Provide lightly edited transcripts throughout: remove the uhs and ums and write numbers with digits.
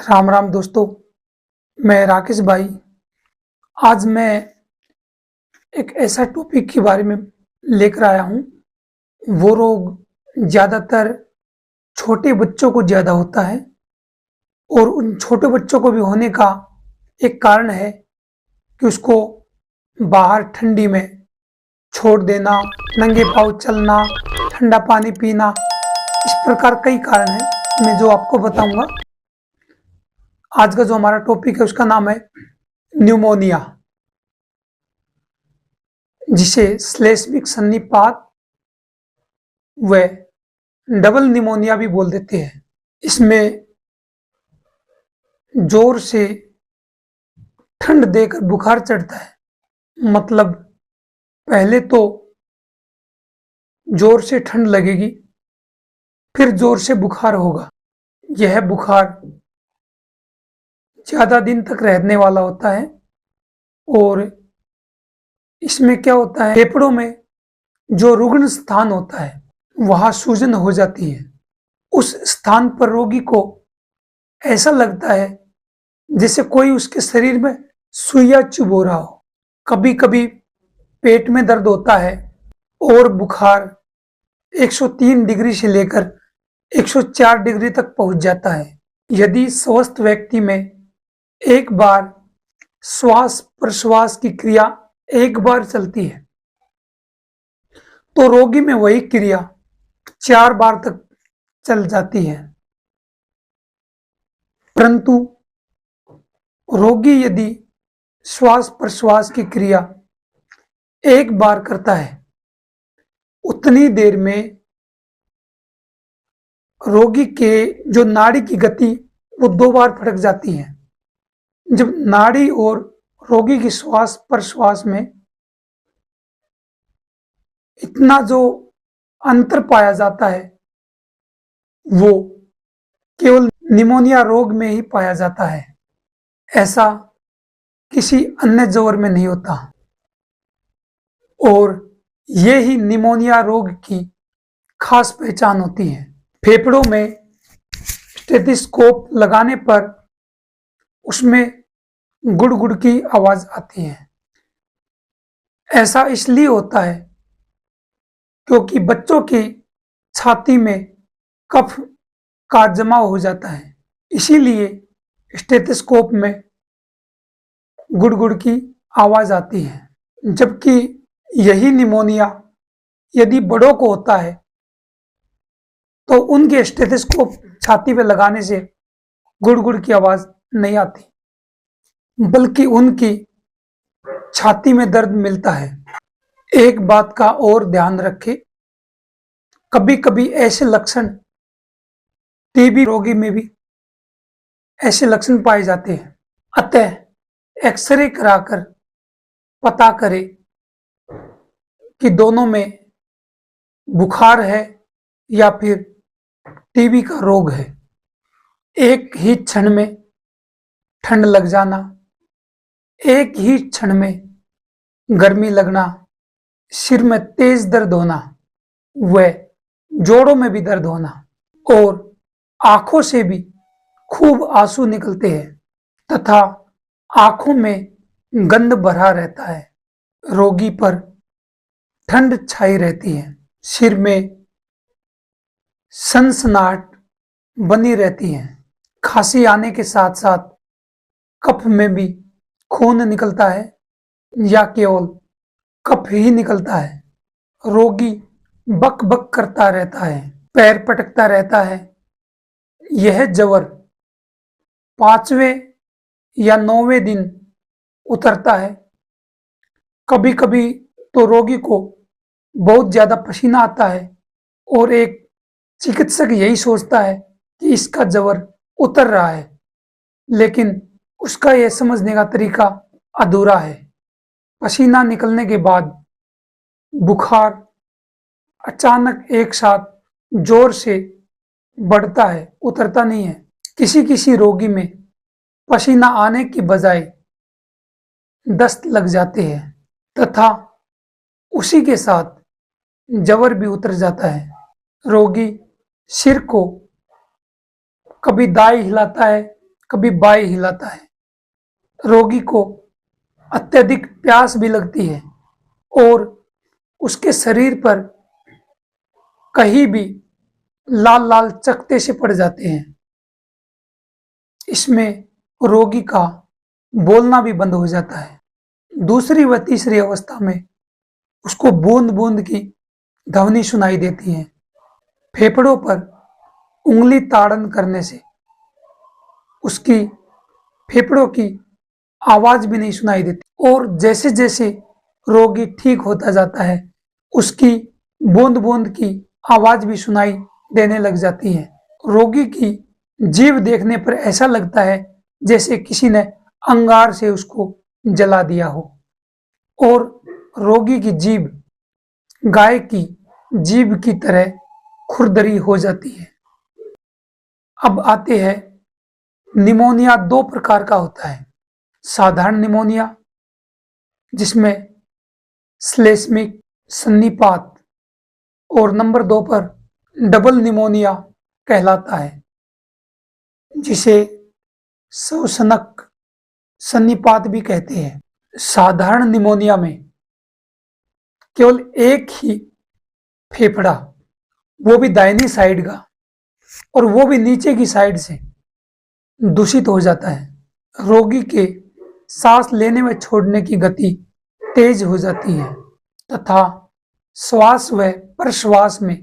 राम राम दोस्तों। मैं राकेश भाई। आज मैं एक ऐसा टॉपिक के बारे में लेकर आया हूँ। वो रोग ज़्यादातर छोटे बच्चों को ज़्यादा होता है और उन छोटे बच्चों को भी होने का एक कारण है कि उसको बाहर ठंडी में छोड़ देना, नंगे पाँव चलना, ठंडा पानी पीना, इस प्रकार कई कारण हैं मैं जो आपको बताऊंगा। आज का जो हमारा टॉपिक है उसका नाम है न्यूमोनिया, जिसे श्लेष्मिक सन्निपात व डबल निमोनिया भी बोल देते हैं। इसमें जोर से ठंड देकर बुखार चढ़ता है। मतलब पहले तो जोर से ठंड लगेगी, फिर जोर से बुखार होगा। यह बुखार ज्यादा दिन तक रहने वाला होता है और इसमें क्या होता है, फेफड़ों में जो रुग्ण स्थान होता है वहां सूजन हो जाती है। उस स्थान पर रोगी को ऐसा लगता है जैसे कोई उसके शरीर में सुइया चुभो रहा हो। कभी कभी पेट में दर्द होता है और बुखार 103 डिग्री से लेकर 104 डिग्री तक पहुंच जाता है। यदि स्वस्थ व्यक्ति में एक बार श्वास प्रश्वास की क्रिया एक बार चलती है तो रोगी में वही क्रिया 4 बार तक चल जाती है। परंतु रोगी यदि श्वास प्रश्वास की क्रिया एक बार करता है, उतनी देर में रोगी के जो नाड़ी की गति वो 2 बार फटक जाती है। जब नाड़ी और रोगी की श्वास प्रश्वास में इतना जो अंतर पाया जाता है वो केवल निमोनिया रोग में ही पाया जाता है। ऐसा किसी अन्य ज्वर में नहीं होता। और ये ही निमोनिया रोग की खास पहचान होती है। फेफड़ों में स्टेथोस्कोप लगाने पर उसमें गुड़ की आवाज आती है। ऐसा इसलिए होता है क्योंकि बच्चों की छाती में कफ का जमाव हो जाता है, इसीलिए स्टेथोस्कोप में गुड़ की आवाज आती है। जबकि यही निमोनिया यदि बड़ों को होता है तो उनके स्टेथोस्कोप छाती पे लगाने से गुड़ की आवाज नहीं आती, बल्कि उनकी छाती में दर्द मिलता है। एक बात का और ध्यान रखें, कभी कभी ऐसे लक्षण टीबी रोगी में भी ऐसे लक्षण पाए जाते हैं। अतः एक्सरे कराकर पता करें कि दोनों में बुखार है या फिर टीबी का रोग है। एक ही क्षण में ठंड लग जाना, एक ही क्षण में गर्मी लगना, सिर में तेज दर्द होना व जोड़ों में भी दर्द होना और आंखों से भी खूब आंसू निकलते हैं तथा आंखों में गंध भरा रहता है। रोगी पर ठंड छाई रहती है, सिर में सनसनाहट बनी रहती है। खांसी आने के साथ साथ कफ में भी खून निकलता है या केवल कफ ही निकलता है। रोगी बक बक करता रहता है, पैर पटकता रहता है। यह ज्वर 5वें या 9वें दिन उतरता है। कभी कभी तो रोगी को बहुत ज्यादा पसीना आता है और एक चिकित्सक यही सोचता है कि इसका ज्वर उतर रहा है, लेकिन उसका यह समझने का तरीका अधूरा है। पसीना निकलने के बाद बुखार अचानक एक साथ जोर से बढ़ता है, उतरता नहीं है। किसी किसी रोगी में पसीना आने की बजाय दस्त लग जाते हैं तथा उसी के साथ ज्वर भी उतर जाता है। रोगी सिर को कभी दाएं हिलाता है, कभी बाएं हिलाता है। रोगी को अत्यधिक प्यास भी लगती है और उसके शरीर पर कहीं भी लाल लाल चकत्ते से पड़ जाते हैं। इसमें रोगी का बोलना भी बंद हो जाता है। दूसरी व तीसरी अवस्था में उसको बूंद बूंद की ध्वनि सुनाई देती है। फेफड़ों पर उंगली ताड़न करने से उसकी फेफड़ों की आवाज भी नहीं सुनाई देती और जैसे जैसे रोगी ठीक होता जाता है उसकी बूंद बूंद की आवाज भी सुनाई देने लग जाती है। रोगी की जीभ देखने पर ऐसा लगता है जैसे किसी ने अंगार से उसको जला दिया हो और रोगी की जीभ गाय की जीभ की तरह खुरदरी हो जाती है। अब आते हैं, निमोनिया दो प्रकार का होता है। साधारण निमोनिया जिसमें श्लेष्मिक सन्निपात और नंबर 2 पर डबल निमोनिया कहलाता है, जिसे श्वसनक सन्निपात भी कहते हैं। साधारण निमोनिया में केवल एक ही फेफड़ा, वो भी दाहिनी साइड का और वो भी नीचे की साइड से दूषित हो जाता है। रोगी के सांस लेने व छोड़ने की गति तेज हो जाती है तथा श्वास व प्रश्वास में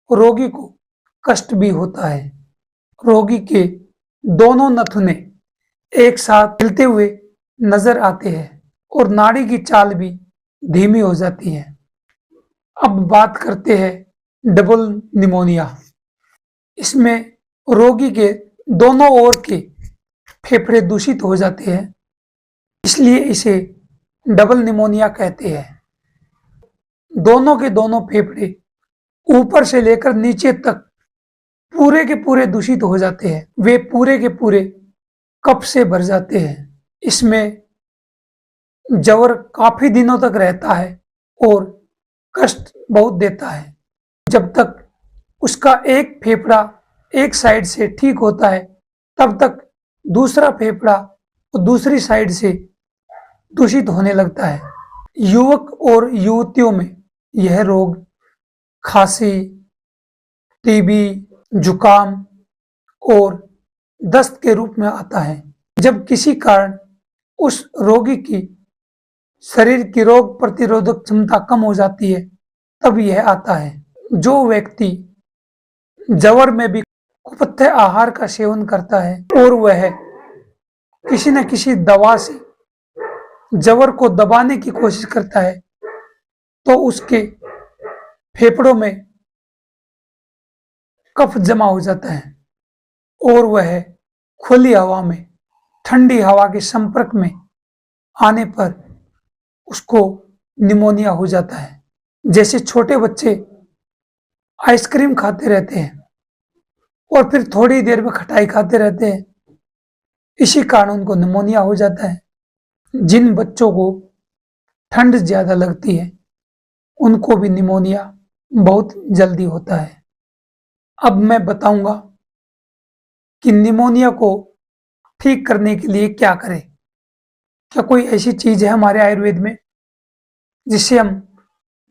रोगी को कष्ट भी होता है। रोगी के दोनों नथुने एक साथ हिलते हुए नजर आते हैं और नाड़ी की चाल भी धीमी हो जाती है। अब बात करते हैं डबल निमोनिया। इसमें रोगी के दोनों ओर के फेफड़े दूषित हो जाते हैं, इसलिए इसे डबल निमोनिया कहते हैं। दोनों के दोनों फेफड़े ऊपर से लेकर नीचे तक पूरे के पूरे दूषित हो जाते हैं। वे पूरे के पूरे कफ से भर जाते हैं। इसमें जवर काफी दिनों तक रहता है और कष्ट बहुत देता है। जब तक उसका एक फेफड़ा एक साइड से ठीक होता है तब तक दूसरा फेफड़ा दूसरी साइड से दूषित होने लगता है। युवक और युवतियों में यह रोग खांसी, टीबी, जुकाम और दस्त के रूप में आता है। जब किसी कारण उस रोगी की शरीर की रोग प्रतिरोधक क्षमता कम हो जाती है तब यह आता है। जो व्यक्ति जवर में भी कुपथ्य आहार का सेवन करता है और वह किसी न किसी दवा से जवर को दबाने की कोशिश करता है तो उसके फेफड़ों में कफ जमा हो जाता है और वह खुली हवा में ठंडी हवा के संपर्क में आने पर उसको निमोनिया हो जाता है। जैसे छोटे बच्चे आइसक्रीम खाते रहते हैं और फिर थोड़ी देर में खटाई खाते रहते हैं, इसी कारण उनको निमोनिया हो जाता है। जिन बच्चों को ठंड ज्यादा लगती है उनको भी निमोनिया बहुत जल्दी होता है। अब मैं बताऊंगा कि निमोनिया को ठीक करने के लिए क्या करें। क्या कोई ऐसी चीज है हमारे आयुर्वेद में जिससे हम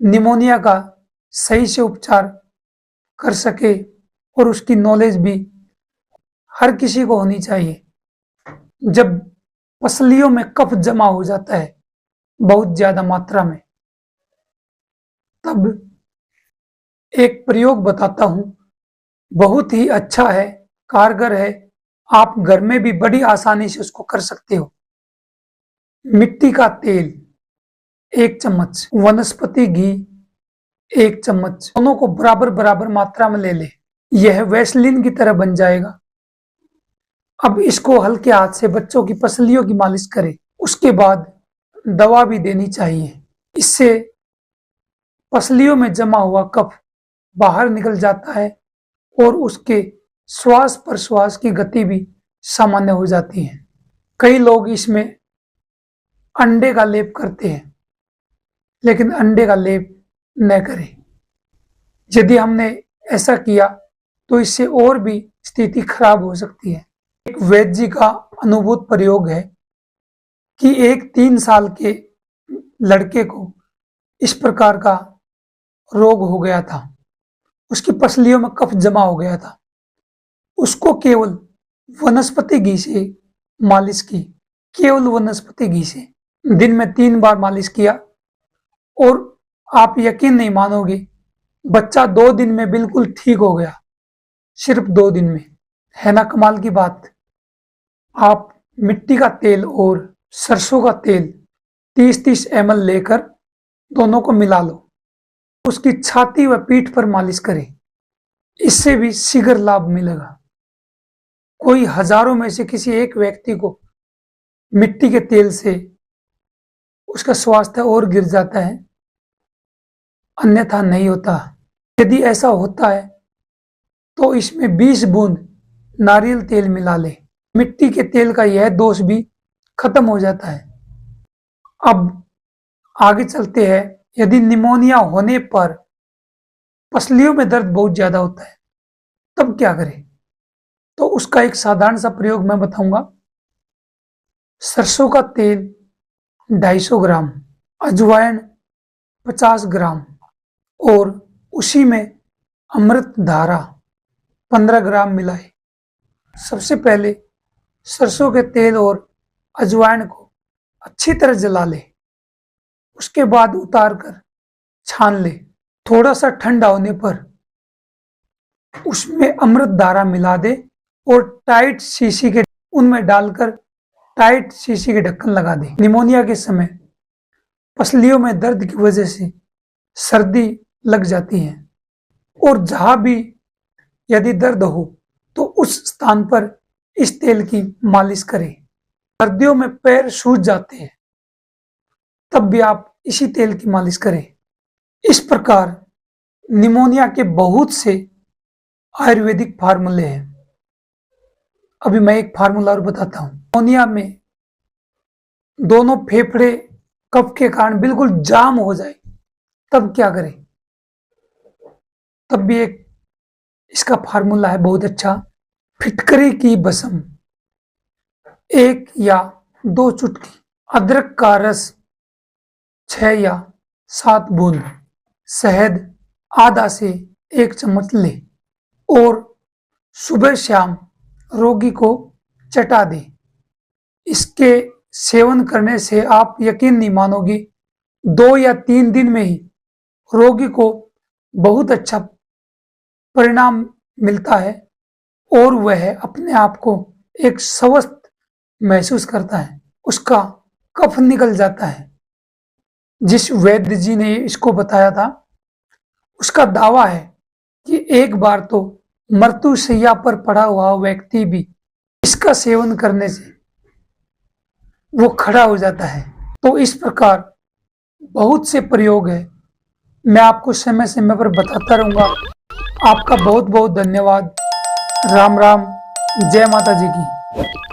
निमोनिया का सही से उपचार कर सके, और उसकी नॉलेज भी हर किसी को होनी चाहिए। जब पसलियों में कफ जमा हो जाता है बहुत ज्यादा मात्रा में, तब एक प्रयोग बताता हूं, बहुत ही अच्छा है, कारगर है, आप घर में भी बड़ी आसानी से उसको कर सकते हो। मिट्टी का तेल 1 चम्मच, वनस्पति घी 1 चम्मच, दोनों को बराबर बराबर मात्रा में ले ले। यह वैसलीन की तरह बन जाएगा। अब इसको हल्के हाथ से बच्चों की पसलियों की मालिश करें। उसके बाद दवा भी देनी चाहिए। इससे पसलियों में जमा हुआ कफ बाहर निकल जाता है और उसके श्वास प्रश्वास की गति भी सामान्य हो जाती है। कई लोग इसमें अंडे का लेप करते हैं, लेकिन अंडे का लेप न करें। यदि हमने ऐसा किया तो इससे और भी स्थिति खराब हो सकती है। एक वैद्य जी का अनुभूत प्रयोग है कि एक 3 साल के लड़के को इस प्रकार का रोग हो गया था। उसकी पसलियों में कफ जमा हो गया था। उसको केवल वनस्पति घी से मालिश की, केवल वनस्पति घी से दिन में 3 बार मालिश किया और आप यकीन नहीं मानोगे, बच्चा 2 दिन में बिल्कुल ठीक हो गया। सिर्फ 2 दिन में। है ना कमाल की बात। आप मिट्टी का तेल और सरसों का तेल 30-30 ml लेकर दोनों को मिला लो, उसकी छाती व पीठ पर मालिश करें। इससे भी शीघ्र लाभ मिलेगा। कोई हजारों में से किसी एक व्यक्ति को मिट्टी के तेल से उसका स्वास्थ्य और गिर जाता है, अन्यथा नहीं होता। यदि ऐसा होता है तो इसमें 20 बूंद नारियल तेल मिला ले। मिट्टी के तेल का यह दोष भी खत्म हो जाता है। अब आगे चलते हैं। यदि निमोनिया होने पर पसलियों में दर्द बहुत ज्यादा होता है, तब क्या करें? तो उसका एक साधारण सा प्रयोग मैं बताऊंगा। सरसों का तेल 250 ग्राम, अजवाइन 50 ग्राम और उसी में अमृत धारा 15 ग्राम मिलाए। सबसे पहले सरसों के तेल और अजवाइन को अच्छी तरह जला ले। उसके बाद उतार कर छान ले। थोड़ा सा ठंडा होने पर उसमें अमृत धारा मिला दे और टाइट शीशी के उनमें डालकर टाइट शीशी के ढक्कन लगा दे। निमोनिया के समय पसलियों में दर्द की वजह से सर्दी लग जाती है और जहां भी यदि दर्द हो तो उस स्थान पर इस तेल की मालिश करें। सर्दियों में पैर सूज जाते हैं, तब भी आप इसी तेल की मालिश करें। इस प्रकार निमोनिया के बहुत से आयुर्वेदिक फार्मूले हैं। अभी मैं एक फार्मूला और बताता हूं। निमोनिया में दोनों फेफड़े कफ के कारण बिल्कुल जाम हो जाए, तब क्या करें? तब भी एक इसका फार्मूला है बहुत अच्छा। फिटकरी की बसम 1 या 2 चुटकी, अदरक का रस 6 या 7 बूंद, शहद आधा से 1 चम्मच ले और सुबह शाम रोगी को चटा दे। इसके सेवन करने से आप यकीन नहीं मानोगे, 2 या 3 दिन में ही रोगी को बहुत अच्छा परिणाम मिलता है और वह अपने आप को एक स्वस्थ महसूस करता है। उसका कफ निकल जाता है। जिस वैद्य जी ने इसको बताया था, उसका दावा है कि एक बार तो मृत्युशैया पर पड़ा हुआ व्यक्ति भी इसका सेवन करने से वो खड़ा हो जाता है। तो इस प्रकार बहुत से प्रयोग है, मैं आपको समय समय पर बताता रहूंगा। आपका बहुत बहुत धन्यवाद। राम राम, जय माता जी की।